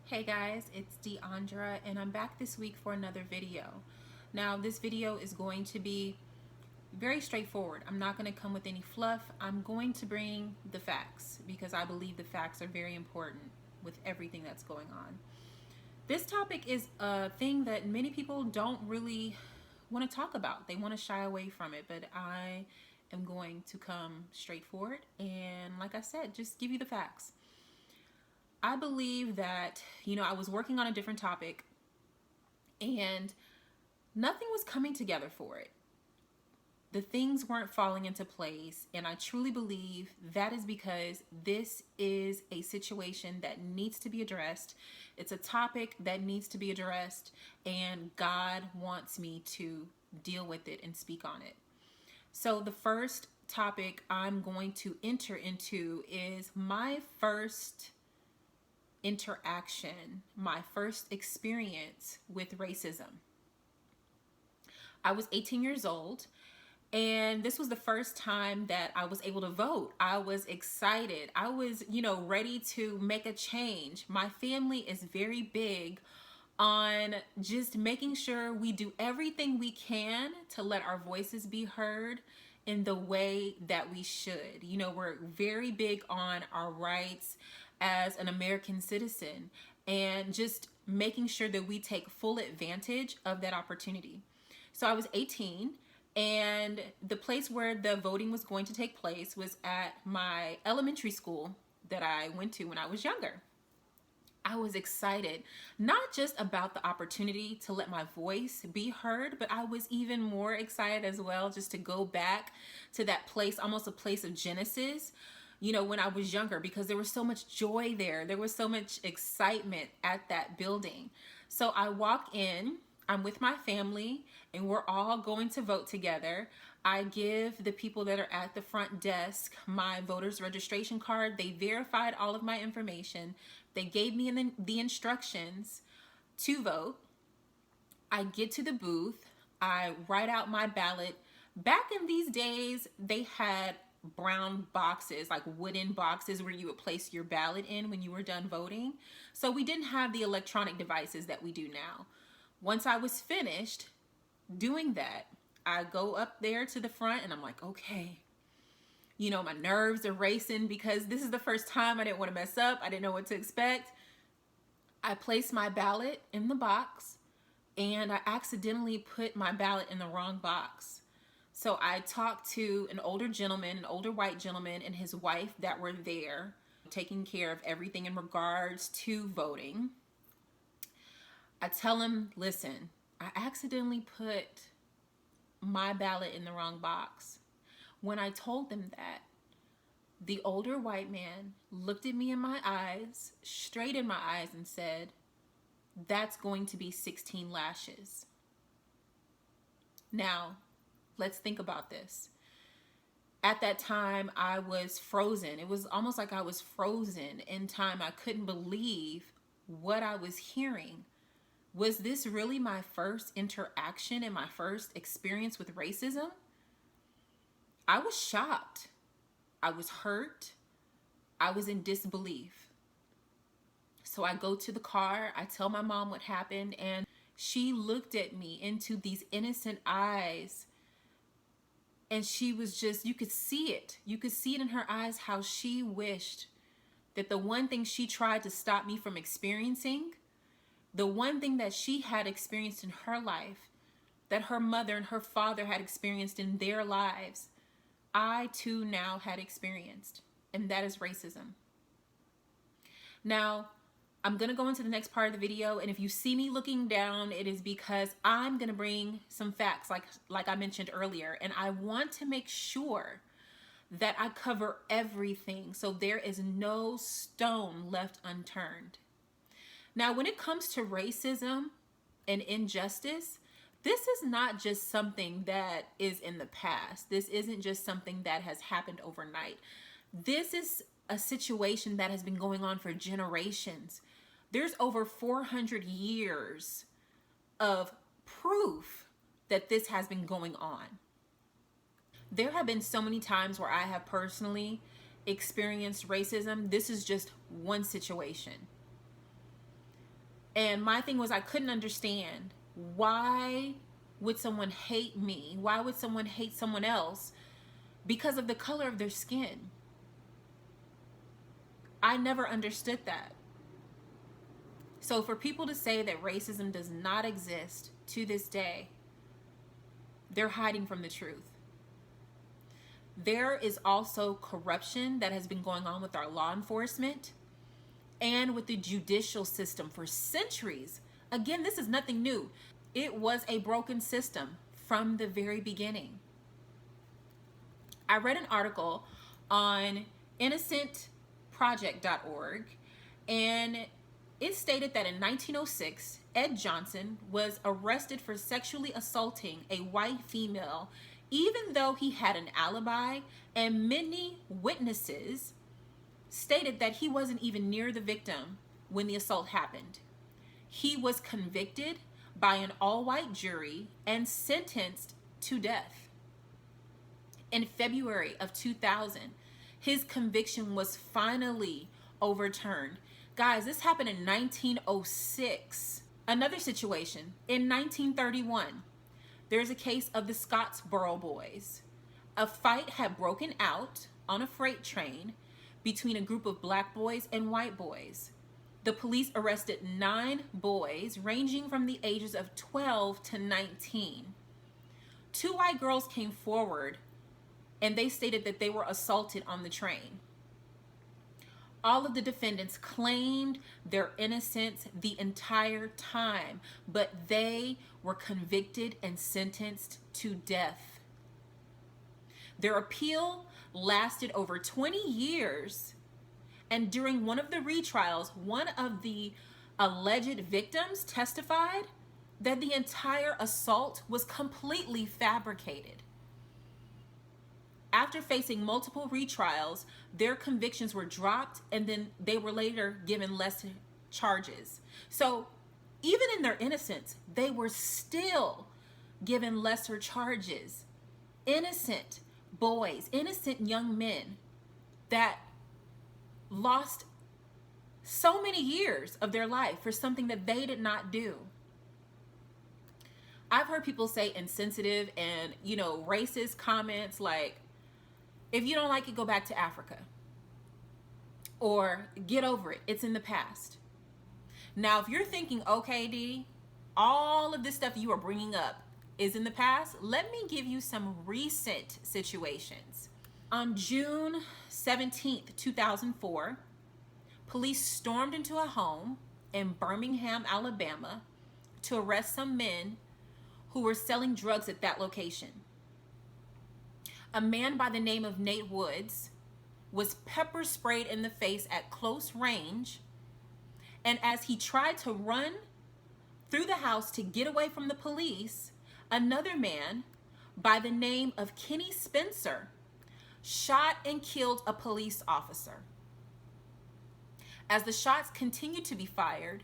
Hey guys, it's Deandra and I'm back this week for another video. Now this video is going to be very straightforward. I'm not going to come with any fluff. I'm going to bring the facts because I believe the facts are very important with everything that's going on. This topic is a thing that many people don't really want to talk about. They want to shy away from it, but I am going to come straightforward and, like I said, just give you the facts. I believe that, I was working on a different topic and nothing was coming together for it. The things weren't falling into place, and I truly believe that is because this is a situation that needs to be addressed. It's a topic that needs to be addressed, and God wants me to deal with it and speak on it. So the first topic I'm going to enter into is my first interaction, my first experience with racism. I was 18 years old, and this was the first time that I was able to vote. I was excited. I was, ready to make a change. My family is very big on just making sure we do everything we can to let our voices be heard in the way that we should. We're very big on our rights as an American citizen and just making sure that we take full advantage of that opportunity. So I was 18, and the place where the voting was going to take place was at my elementary school that I went to when I was younger. I was excited, not just about the opportunity to let my voice be heard, but I was even more excited as well just to go back to that place, almost a place of Genesis, when I was younger, because there was so much joy there. There was so much excitement at that building. So I walk in, I'm with my family, and we're all going to vote together. I give the people that are at the front desk my voter's registration card. They verified all of my information. They gave me the instructions to vote. I get to the booth. I write out my ballot. Back in these days, they had brown boxes, like wooden boxes where you would place your ballot in when you were done voting. So we didn't have the electronic devices that we do now. Once I was finished doing that, I go up there to the front and I'm like, okay, my nerves are racing because this is the first time. I didn't want to mess up. I didn't know what to expect. I placed my ballot in the box and I accidentally put my ballot in the wrong box. So I talked to an older white gentleman and his wife that were there taking care of everything in regards to voting. I tell him, listen, I accidentally put my ballot in the wrong box. When I told them that, the older white man looked at me in my eyes, straight in my eyes, and said, that's going to be 16 lashes. Now, let's think about this. At that time, I was frozen. It was almost like I was frozen in time. I couldn't believe what I was hearing. Was this really my first interaction and my first experience with racism? I was shocked. I was hurt. I was in disbelief. So I go to the car. I tell my mom what happened, and she looked at me into these innocent eyes. And she was just, you could see it. You could see it in her eyes how she wished that the one thing she tried to stop me from experiencing, the one thing that she had experienced in her life, that her mother and her father had experienced in their lives, I too now had experienced, and that is racism. Now, I'm going to go into the next part of the video, and if you see me looking down, it is because I'm going to bring some facts like I mentioned earlier, and I want to make sure that I cover everything so there is no stone left unturned. Now, when it comes to racism and injustice, this is not just something that is in the past. This isn't just something that has happened overnight. This is a situation that has been going on for generations. There's over 400 years of proof that this has been going on. There have been so many times where I have personally experienced racism. This is just one situation. And my thing was, I couldn't understand, why would someone hate me? Why would someone hate someone else because of the color of their skin? I never understood that. So for people to say that racism does not exist to this day, they're hiding from the truth. There is also corruption that has been going on with our law enforcement and with the judicial system for centuries. Again, this is nothing new. It was a broken system from the very beginning. I read an article on innocentproject.org, and it stated that in 1906, Ed Johnson was arrested for sexually assaulting a white female, even though he had an alibi, and many witnesses stated that he wasn't even near the victim when the assault happened. He was convicted by an all-white jury and sentenced to death. In February of 2000, his conviction was finally overturned. Guys, this happened in 1906. Another situation, in 1931, there's a case of the Scottsboro Boys. A fight had broken out on a freight train between a group of black boys and white boys. The police arrested 9 boys ranging from the ages of 12 to 19. 2 white girls came forward and they stated that they were assaulted on the train. All of the defendants claimed their innocence the entire time, but they were convicted and sentenced to death. Their appeal lasted over 20 years, and during one of the retrials, one of the alleged victims testified that the entire assault was completely fabricated. After facing multiple retrials, their convictions were dropped, and then they were later given lesser charges. So even in their innocence, they were still given lesser charges. Innocent boys, innocent young men that lost so many years of their life for something that they did not do. I've heard people say insensitive and, racist comments like, if you don't like it, go back to Africa. Or get over it. It's in the past. Now, if you're thinking, okay, D, all of this stuff you are bringing up is in the past, let me give you some recent situations. On June 17th, 2004, police stormed into a home in Birmingham, Alabama, to arrest some men who were selling drugs at that location. A man by the name of Nate Woods was pepper sprayed in the face at close range, and as he tried to run through the house to get away from the police, another man by the name of Kenny Spencer shot and killed a police officer. As the shots continued to be fired,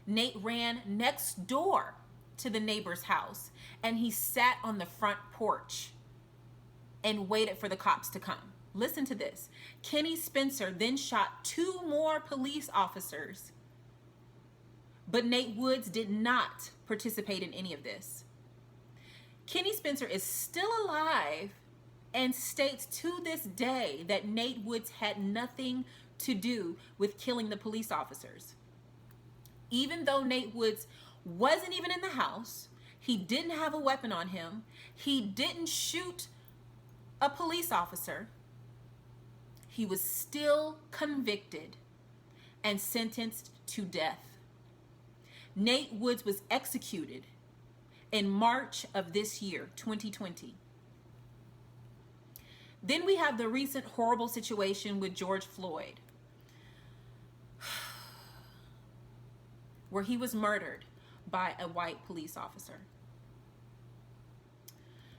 Nate ran next door to the neighbor's house, and he sat on the front porch and waited for the cops to come. Listen to this. Kenny Spencer then shot 2 more police officers, but Nate Woods did not participate in any of this. Kenny Spencer is still alive and states to this day that Nate Woods had nothing to do with killing the police officers. Even though Nate Woods wasn't even in the house, he didn't have a weapon on him, he didn't shoot a police officer, he was still convicted and sentenced to death. Nate Woods was executed in March of this year, 2020. Then we have the recent horrible situation with George Floyd, where he was murdered by a white police officer.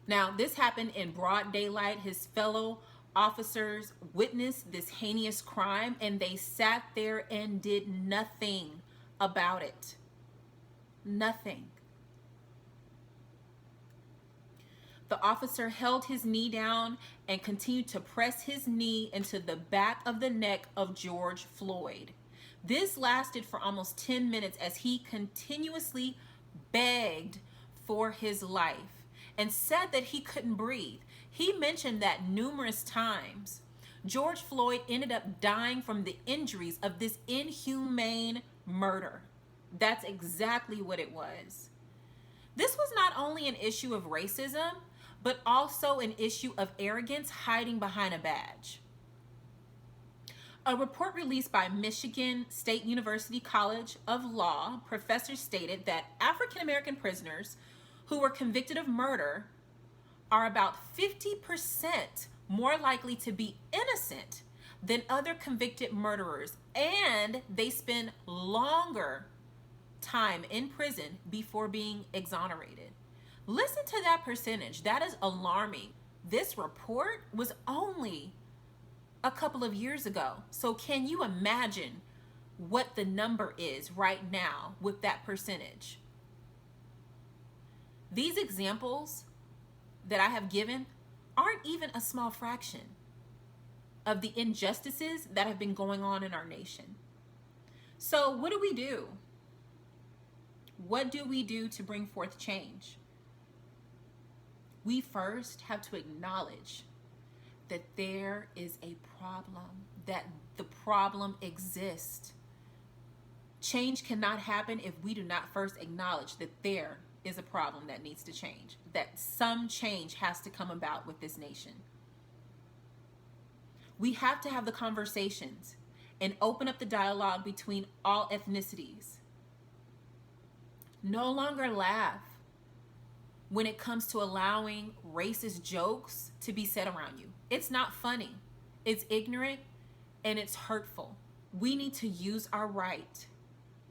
Now, this happened in broad daylight. His fellow officers witnessed this heinous crime, and they sat there and did nothing about it. Nothing. The officer held his knee down and continued to press his knee into the back of the neck of George Floyd. This lasted for almost 10 minutes as he continuously begged for his life and said that he couldn't breathe. He mentioned that numerous times. George Floyd ended up dying from the injuries of this inhumane murder. That's exactly what it was. This was not only an issue of racism, but also an issue of arrogance hiding behind a badge. A report released by Michigan State University College of Law professors stated that African American prisoners who were convicted of murder are about 50% more likely to be innocent than other convicted murderers, and they spend longer time in prison before being exonerated. Listen to that percentage. That is alarming. This report was only a couple of years ago. So can you imagine what the number is right now with that percentage? These examples that I have given aren't even a small fraction of the injustices that have been going on in our nation. So what do we do? What do we do to bring forth change? We first have to acknowledge that there is a problem, that the problem exists. Change cannot happen if we do not first acknowledge that there is a problem that needs to change, that some change has to come about with this nation. We have to have the conversations and open up the dialogue between all ethnicities. No longer laugh when it comes to allowing racist jokes to be said around you. It's not funny, it's ignorant, and it's hurtful. We need to use our right,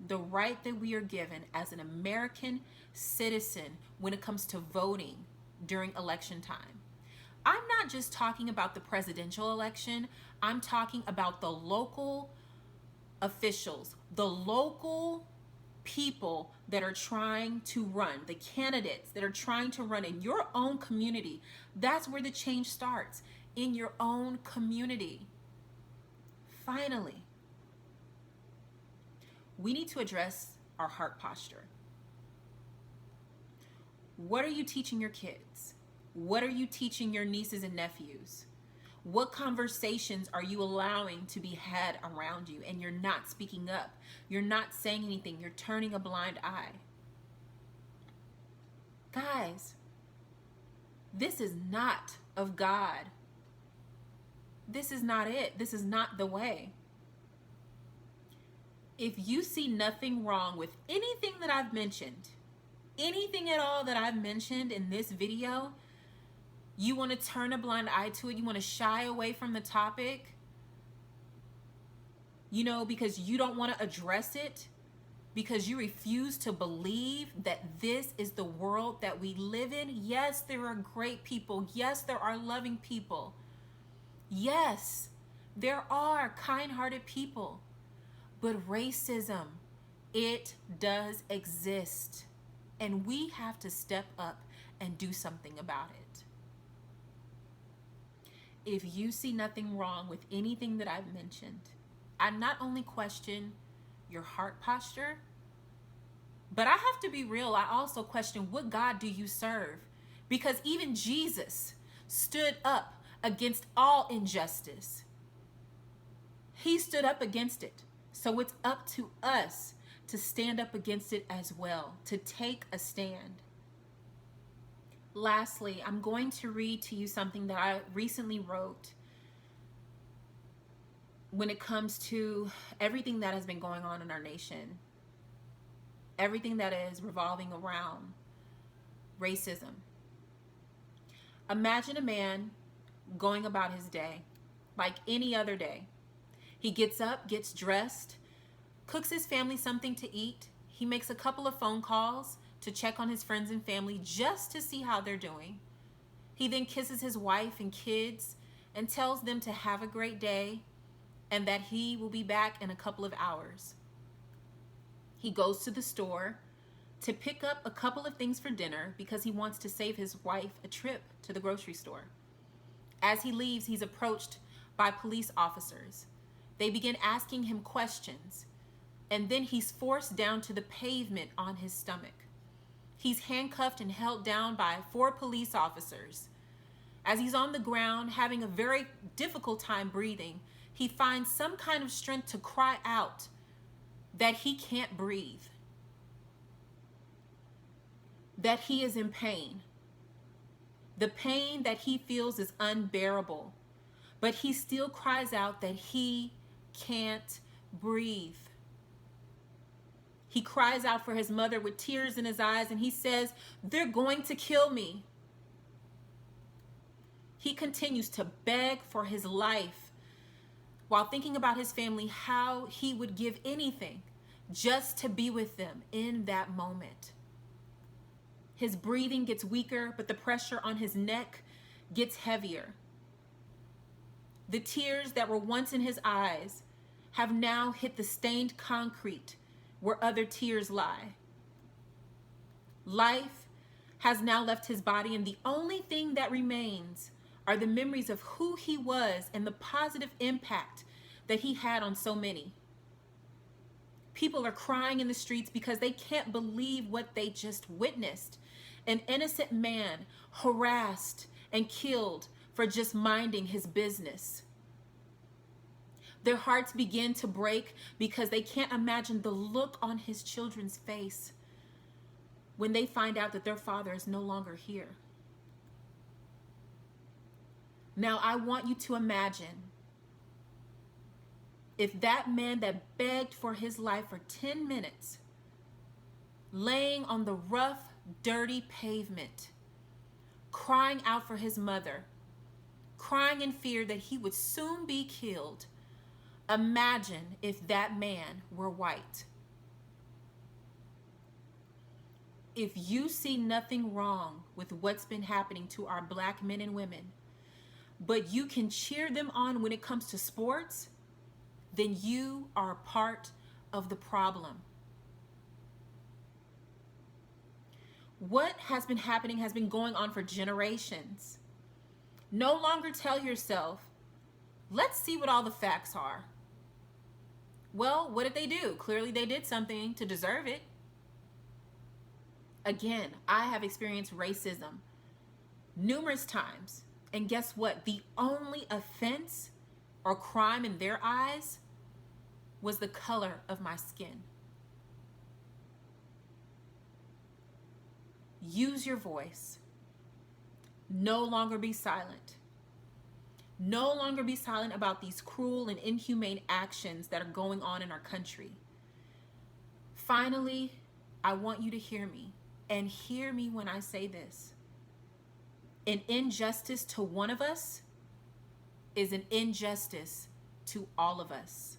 the right that we are given as an American citizen when it comes to voting during election time. I'm not just talking about the presidential election, I'm talking about the local officials, the local people that are trying to run, the candidates that are trying to run in your own community. That's where the change starts, in your own community. Finally, we need to address our heart posture. What are you teaching your kids? What are you teaching your nieces and nephews? What conversations are you allowing to be had around you and you're not speaking up? You're not saying anything. You're turning a blind eye. Guys, this is not of God. This is not it. This is not the way. If you see nothing wrong with anything that I've mentioned, anything at all that I've mentioned in this video, you want to turn a blind eye to it, you want to shy away from the topic, because you don't want to address it, because you refuse to believe that this is the world that we live in. Yes, there are great people. Yes, there are loving people. Yes, there are kind-hearted people. But racism, it does exist. And we have to step up and do something about it. If you see nothing wrong with anything that I've mentioned, I not only question your heart posture, but I have to be real, I also question, what God do you serve? Because even Jesus stood up against all injustice. He stood up against it. So it's up to us to stand up against it as well, to take a stand. Lastly, I'm going to read to you something that I recently wrote when it comes to everything that has been going on in our nation, everything that is revolving around racism. Imagine a man going about his day like any other day. He gets up, gets dressed, cooks his family something to eat. He makes a couple of phone calls to check on his friends and family just to see how they're doing. He then kisses his wife and kids and tells them to have a great day and that he will be back in a couple of hours. He goes to the store to pick up a couple of things for dinner because he wants to save his wife a trip to the grocery store. As he leaves, he's approached by police officers. They begin asking him questions. and then he's forced down to the pavement on his stomach. He's handcuffed and held down by 4 police officers. As he's on the ground, having a very difficult time breathing, he finds some kind of strength to cry out that he can't breathe, that he is in pain. The pain that he feels is unbearable, but he still cries out that he can't breathe. He cries out for his mother with tears in his eyes, and he says, "They're going to kill me." He continues to beg for his life while thinking about his family, how he would give anything just to be with them in that moment. His breathing gets weaker, but the pressure on his neck gets heavier. The tears that were once in his eyes have now hit the stained concrete where other tears lie. Life has now left his body, and the only thing that remains are the memories of who he was and the positive impact that he had on so many. People are crying in the streets because they can't believe what they just witnessed. An innocent man harassed and killed for just minding his business. Their hearts begin to break because they can't imagine the look on his children's face when they find out that their father is no longer here. Now, I want you to imagine if that man that begged for his life for 10 minutes, laying on the rough, dirty pavement, crying out for his mother, crying in fear that he would soon be killed. Imagine if that man were white. If you see nothing wrong with what's been happening to our black men and women, but you can cheer them on when it comes to sports, then you are a part of the problem. What has been happening has been going on for generations. No longer tell yourself, let's see what all the facts are. Well, what did they do? Clearly they did something to deserve it. Again, I have experienced racism numerous times. And guess what? The only offense or crime in their eyes was the color of my skin. Use your voice. No longer be silent. No longer be silent about these cruel and inhumane actions that are going on in our country. Finally, I want you to hear me, and hear me when I say this. An injustice to one of us is an injustice to all of us.